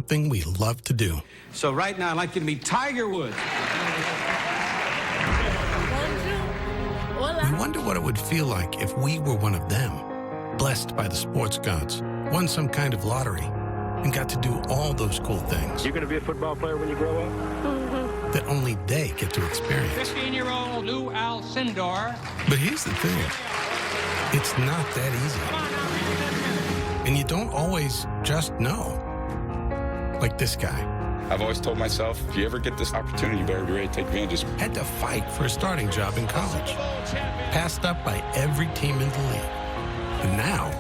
something we love to do. So right now, I'd like you to meet Tiger Woods. We wonder what it would feel like if we were one of them, blessed by the sports gods, won some kind of lottery, and got to do all those cool things. You're going to be a football player when you grow up? That only they get to experience. 15-year-old Lou Alcindor. But here's the thing. It's not that easy. And you don't always just know. Like this guy. I've always told myself, if you ever get this opportunity, you better be ready to take advantage. Had to fight for a starting job in college. Passed up by every team in the league. And now,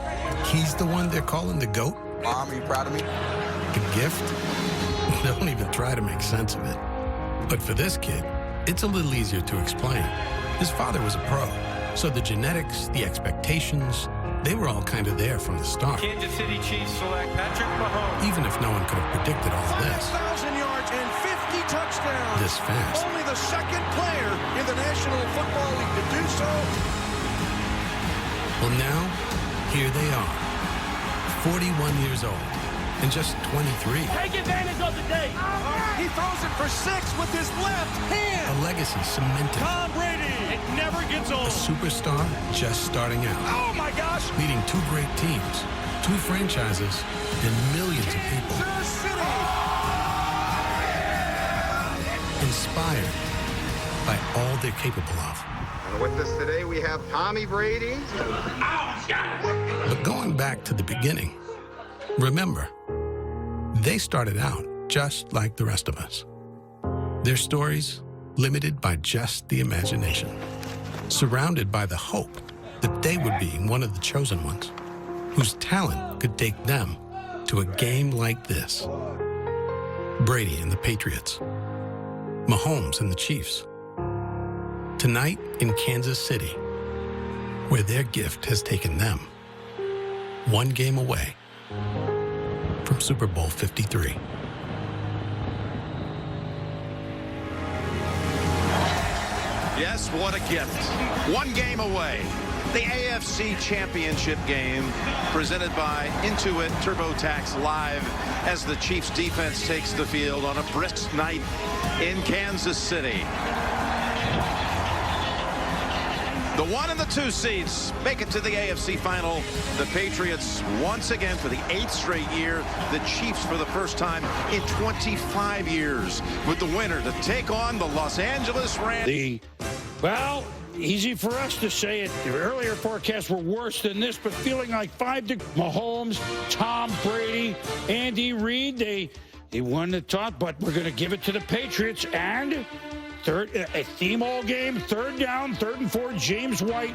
he's the one they're calling the GOAT. Mom, are you proud of me? The gift? Don't even try to make sense of it. But for this kid, it's a little easier to explain. His father was a pro, so the genetics, the expectations, they were all kind of there from the start. Kansas City Chiefs select Patrick Mahomes. Even if no one could have predicted all of this. 1,000 yards and 50 touchdowns. This fast. Only the second player in the National Football League to do so. Well, now, here they are. 41 years old and just 23. Take advantage of the day. He throws it for 6 with his left hand. A legacy cemented. Tom Brady. It never gets A old. superstar just starting out. Oh, my gosh. Leading 2 great teams, 2 franchises, and millions of people. Kansas City. Inspired by all they're capable of. And with us today, we have Tommy Brady. But going back to the beginning, remember, they started out just like the rest of us. Their stories limited by just the imagination, surrounded by the hope that they would be one of the chosen ones, whose talent could take them to a game like this. Brady and the Patriots, Mahomes and the Chiefs. Tonight in Kansas City, where their gift has taken them, one game away from Super Bowl 53. Yes, what a gift. One game away. The AFC Championship game presented by Intuit TurboTax Live as the Chiefs defense takes the field on a brisk night in Kansas City. The 1 and the 2 seeds make it to the AFC final. The Patriots once again for the 8th straight year. The Chiefs for the first time in 25 years with the winner to take on the Los Angeles Rams. Well, easy for us to say it. The earlier forecasts were worse than this, but feeling like 5 to Mahomes, Tom Brady, Andy Reid, they won the top, but we're going to give it to the Patriots. And a theme all game, 3rd down, 3rd and 4, James White,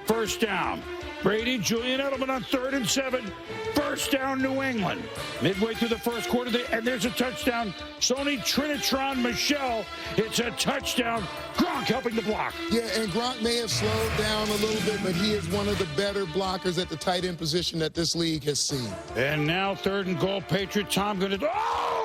1st down. Brady, Julian Edelman on 3rd and 7, 1st down, New England. Midway through the first quarter, and there's a touchdown. Sony Trinitron Michelle, it's a touchdown. Gronk helping the block. Yeah, and Gronk may have slowed down a little bit, but he is one of the better blockers at the tight end position that this league has seen. And now 3rd and goal, Patriot Tom going to... Oh!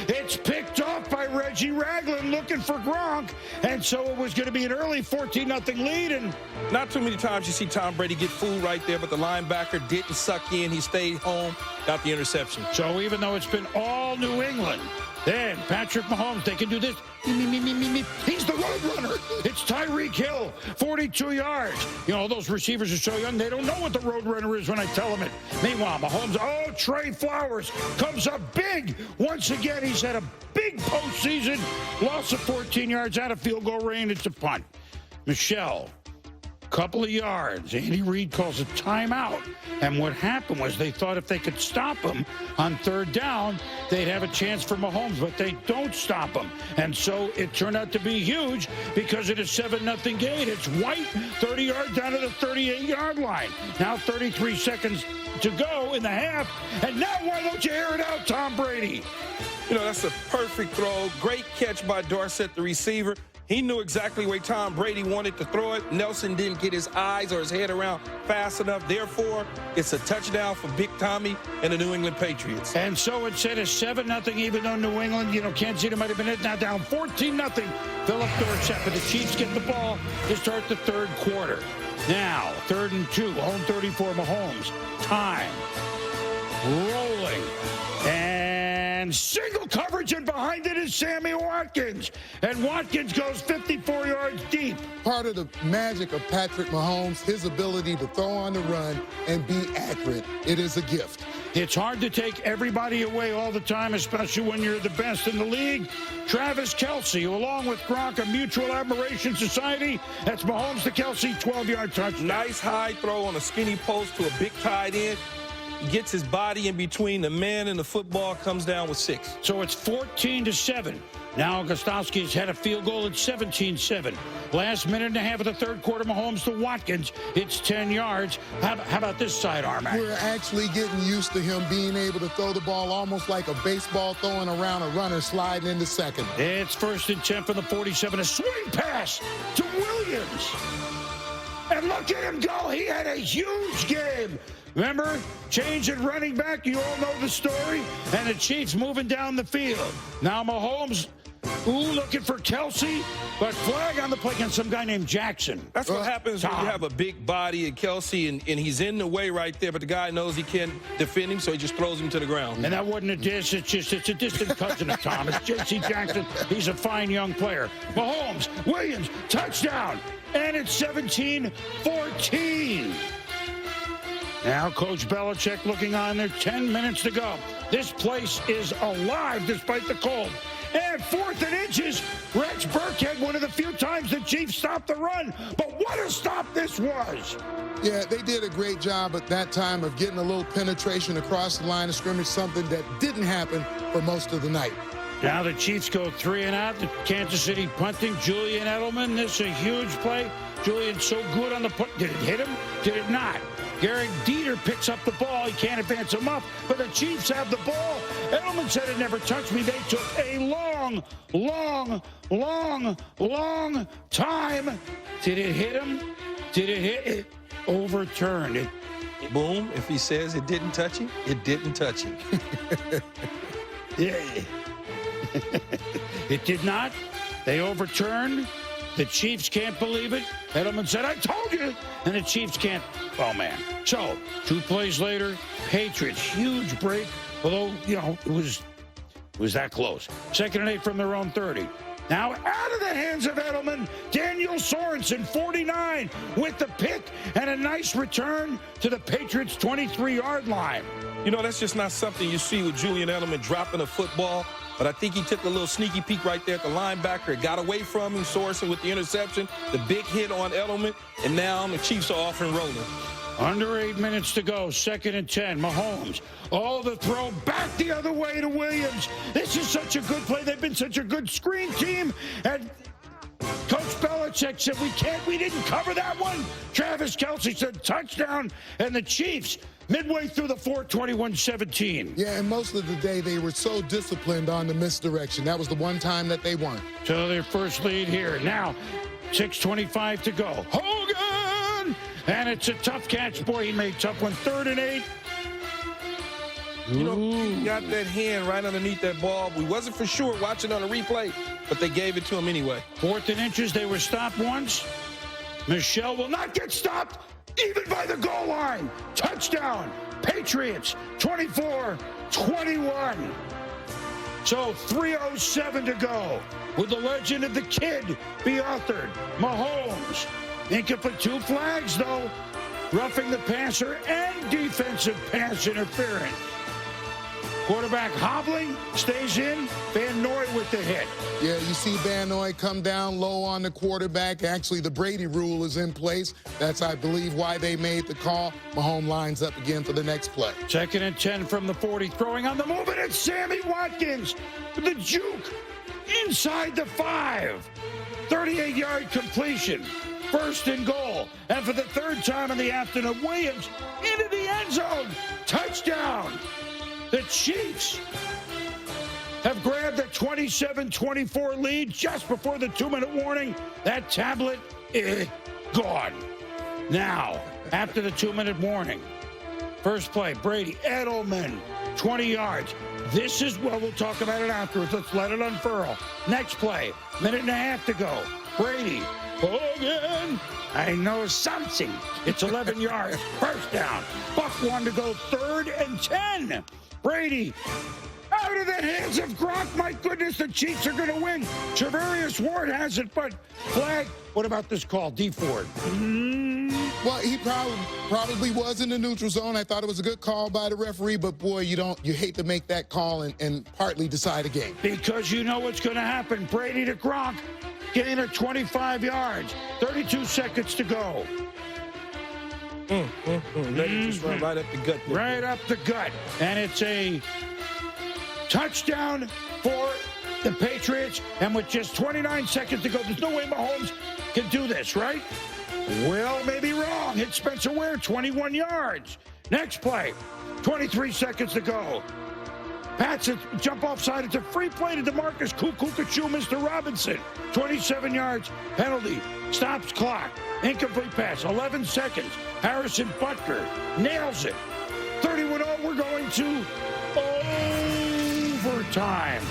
It's picked off by Reggie Ragland looking for Gronk. And so it was going to be an early 14-0 lead. And not too many times you see Tom Brady get fooled right there, but the linebacker didn't suck in. He stayed home, got the interception. So even though it's been all New England, then Patrick Mahomes, they can do this. He's the road runner. It's Tyreek Hill, 42 yards. You know, those receivers are so young, they don't know what the road runner is when I tell them it. Meanwhile, Mahomes, Trey Flowers comes up big. Once again, he's had a big postseason. Loss of 14 yards out of field goal range. It's a punt. Michelle, couple of yards. Andy Reid calls a timeout. And what happened was they thought if they could stop him on 3rd down, they'd have a chance for Mahomes, but they don't stop him. And so it turned out to be huge because it is 7-0 gain. It's White, 30 yards down to the 38-yard line. Now 33 seconds to go in the half. And now why don't you air it out, Tom Brady? You know, that's a perfect throw. Great catch by Dorsett, the receiver. He knew exactly where Tom Brady wanted to throw it. Nelson didn't get his eyes or his head around fast enough. Therefore, it's a touchdown for Big Tommy and the New England Patriots. And so it said a 7-0, even though New England, Kansas City might have been now down 14-0. Philip Dorsett, but the Chiefs get the ball to start the 3rd quarter. Now, 3rd and 2, home 34, Mahomes. Time. Rolling. And And single coverage, and behind it is Sammy Watkins. And Watkins goes 54 yards deep. Part of the magic of Patrick Mahomes, his ability to throw on the run and be accurate, it is a gift. It's hard to take everybody away all the time, especially when you're the best in the league. Travis Kelce, along with Gronk, a mutual admiration society. That's Mahomes to Kelce, 12-yard touchdown. Nice high throw on a skinny post to a big tight end. He gets his body in between the man and the football, comes down with 6. So it's 14-7. Now Gostowski's had a field goal at 17-7. Last minute and a half of the third quarter, Mahomes to Watkins. It's 10 yards. How about this sidearm act? We're actually getting used to him being able to throw the ball almost like a baseball throwing around a runner sliding into second. It's 1st and 10 from the 47. A swing pass to Williams. And look at him go. He had a huge game. Remember, change at running back. You all know the story. And the Chiefs moving down the field. Now Mahomes, looking for Kelce, but flag on the play against some guy named Jackson. That's what happens when you have a big body and Kelce, and he's in the way right there, but the guy knows he can't defend him, so he just throws him to the ground. And that wasn't a diss. It's a distant cousin of Tom. It's J.C. Jackson. He's a fine young player. Mahomes, Williams, touchdown. And it's 17-14. Now Coach Belichick looking on there, 10 minutes to go. This place is alive despite the cold. And 4th and inches, Rex Burkhead, one of the few times the Chiefs stopped the run. But what a stop this was. Yeah, they did a great job at that time of getting a little penetration across the line of scrimmage, something that didn't happen for most of the night. Now the Chiefs go 3 and out. The Kansas City punting. Julian Edelman, this is a huge play. Julian's so good on the punt. Did it hit him? Did it not? Garrett Dieter picks up the ball. He can't advance him up, but the Chiefs have the ball. Edelman said it never touched me. They took a long time. Did it hit him? Did it hit it? Overturned it. Boom. If he says it didn't touch him, it didn't touch him. It did not. They overturned. The Chiefs can't believe it. Edelman said, I told you. And the Chiefs can't. Oh, man. So, 2 plays later, Patriots, huge break. Although, it was that close. 2nd and 8 from their own 30. Now out of the hands of Edelman, Daniel Sorensen, 49, with the pick and a nice return to the Patriots' 23-yard line. That's just not something you see with Julian Edelman dropping a football. But I think he took a little sneaky peek right there at the linebacker. It got away from him, Sorensen with the interception, the big hit on Edelman, and now the Chiefs are off and rolling. Under 8 minutes to go, 2nd and 10. Mahomes, the throw back the other way to Williams. This is such a good play. They've been such a good screen team. And Coach Belichick said, we didn't cover that one. Travis Kelce said touchdown, and the Chiefs midway through the fourth, 21-17. Yeah, and most of the day they were so disciplined on the misdirection. That was the one time that they weren't. So their first lead here. Now, 6:25 to go. Hogan! And it's a tough catch. Boy, he made tough one. 3rd and 8. He got that hand right underneath that ball. We wasn't for sure watching on the replay, but they gave it to him anyway. 4th and inches. They were stopped once. Michelle will not get stopped even by the goal line. Touchdown. Patriots, 24-21. So 3:07 to go. Will the legend of the kid be authored? Mahomes. Incomplete. 2 flags, though. Roughing the passer and defensive pass interference. Quarterback hobbling, stays in. Van Noy with the hit. Yeah, you see Van Noy come down low on the quarterback. Actually, the Brady rule is in place. That's, I believe, why they made the call. Mahomes lines up again for the next play. 2nd and 10 from the 40. Throwing on the move, and it's Sammy Watkins with the juke inside the 5. 38-yard completion. 1st and goal. And for the 3rd time in the afternoon, Williams into the end zone. Touchdown. The Chiefs have grabbed a 27-24 lead just before the 2-minute warning. That tablet is gone. Now, after the 2-minute warning, first play, Brady, Edelman, 20 yards. This is, we'll talk about it afterwards. Let's let it unfurl. Next play, 1.5 to go. Brady, Hogan, I know something. It's 11 yards, 1st down. Buck 1 to go, 3rd and 10. Brady, out out of the hands of Gronk. My goodness, the Chiefs are going to win. Charvarius Ward has it, but flag. What about this call, D. Ford? Well, he probably was in the neutral zone. I thought it was a good call by the referee, but boy, you hate to make that call and partly decide a game. Because you know what's going to happen. Brady to Gronk, gain of 25 yards, 32 seconds to go. Let it just run right up the gut. Right up the gut. And it's a touchdown for the Patriots. And with just 29 seconds to go, there's no way Mahomes can do this, right? Well, maybe wrong. Hit Spencer Ware, 21 yards. Next play, 23 seconds to go. Pats it, jump offside. It's a free play to DeMarcus Cuckoo, Mr. Robinson. 27 yards, penalty, stops clock. Incomplete pass, 11 seconds. Harrison Butker nails it. 31-0, we're going to overtime.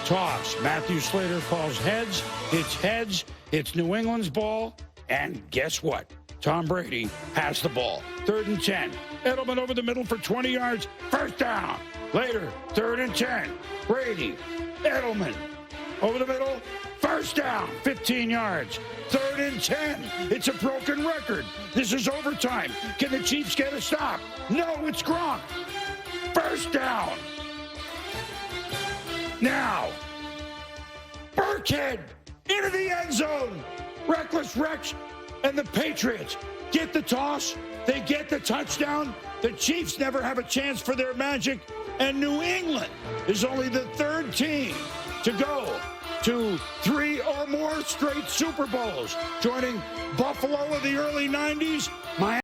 Toss. Matthew Slater calls heads. It's heads. It's New England's ball. And guess what? Tom Brady has the ball. 3rd and 10. Edelman over the middle for 20 yards. First down. Later, 3rd and 10. Brady. Edelman. Over the middle. First down. 15 yards. 3rd and 10. It's a broken record. This is overtime. Can the Chiefs get a stop? No, it's Gronk. First down. Now. Burkhead into the end zone. Reckless Rex and the Patriots get the toss. They get the touchdown. The Chiefs never have a chance for their magic. And New England is only the 3rd team to go to 3 or more straight Super Bowls, joining Buffalo of the early 90s, Miami.